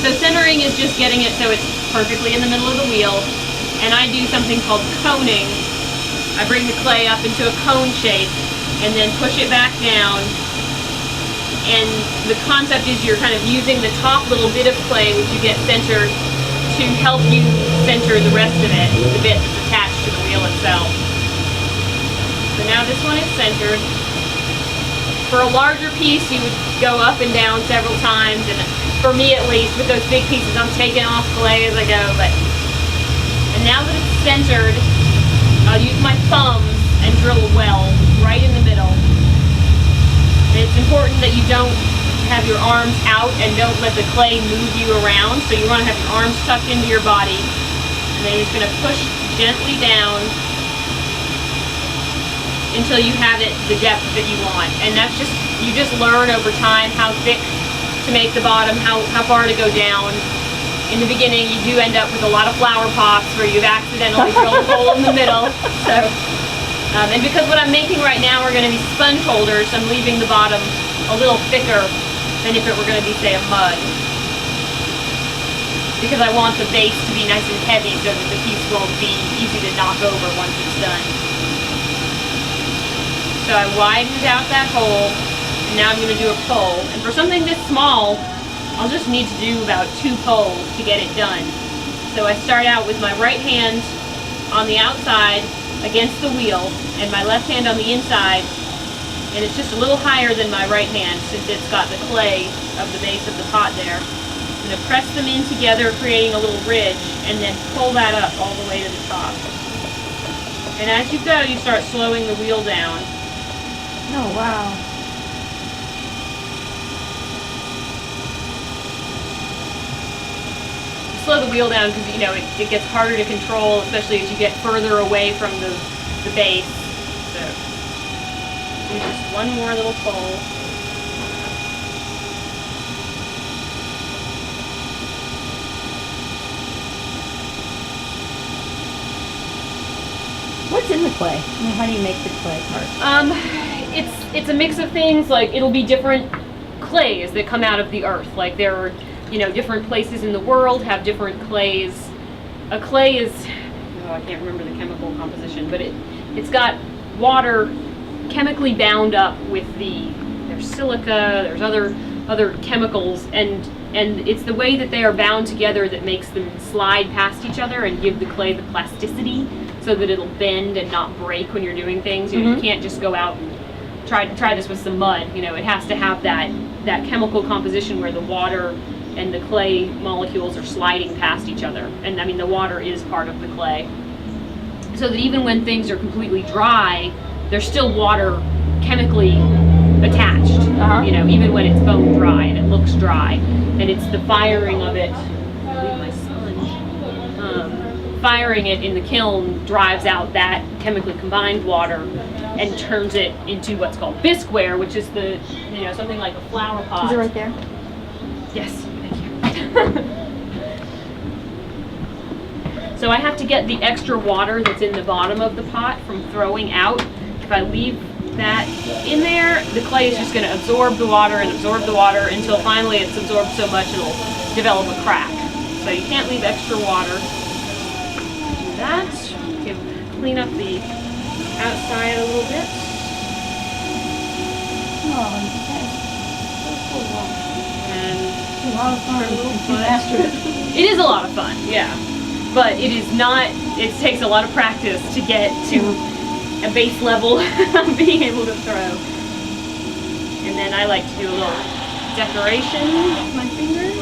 So centering is just getting it so it's perfectly in the middle of the wheel. And I do something called coning. I bring the clay up into a cone shape and then push it back down. And the concept is you're kind of using the top little bit of clay, which you get centered, to help you center the rest of it, the bit that's attached to the wheel itself. So now this one is centered. For a larger piece, you would go up and down several times, and for me at least, with those big pieces, I'm taking off clay as I go. And now that it's centered, I'll use my thumbs and drill a well right in the middle. And it's important that you don't have your arms out and don't let the clay move you around. So you want to have your arms tucked into your body, and then you're just going to push gently down until you have it the depth that you want. And that's just, you just learn over time how thick to make the bottom, how far to go down. In the beginning, you do end up with a lot of flower pots where you've accidentally drilled a hole in the middle. So, and because what I'm making right now are going to be sponge holders, I'm leaving the bottom a little thicker than if it were going to be, say, a mud. Because I want the base to be nice and heavy so that the piece won't be easy to knock over once it's done. So I widened out that hole, and now I'm going to do a pole. And for something this small, I'll just need to do about 2 poles to get it done. So I start out with my right hand on the outside against the wheel, and my left hand on the inside, and it's just a little higher than my right hand since it's got the clay of the base of the pot there. I'm going to press them in together, creating a little ridge, and then pull that up all the way to the top. And as you go, you start slowing the wheel down. Oh, wow. Slow the wheel down because, you know, it gets harder to control, especially as you get further away from the base. So, do just one more little pull. What's in the clay? I mean, how do you make the clay part? It's a mix of things. Like, it'll be different clays that come out of the earth. Like, there are, you know, different places in the world have different clays. A clay is, oh, I can't remember the chemical composition, but it's got water chemically bound up with there's silica, there's other chemicals, and it's the way that they are bound together that makes them slide past each other and give the clay the plasticity so that it'll bend and not break when you're doing things. You know, you can't just go out and try this with some mud. You know, it has to have that chemical composition where the water and the clay molecules are sliding past each other. And I mean, the water is part of the clay. So that even when things are completely dry, there's still water chemically attached. You know, even when it's bone dry and it looks dry. And it's the firing of it, firing it in the kiln drives out that chemically combined water and turns it into what's called bisqueware, which is the, you know, something like a flower pot. Is it right there? Yes, thank you. So I have to get the extra water that's in the bottom of the pot from throwing out. If I leave that in there, the clay is just going to absorb the water and absorb the water until finally it's absorbed so much it'll develop a crack. So you can't leave extra water. Do that. Clean up the outside a little bit. Oh, that's so cool. And A lot of fun. it is a lot of fun, yeah. But it is not, it takes a lot of practice to get to a base level of being able to throw. And then I like to do a little decoration with my fingers.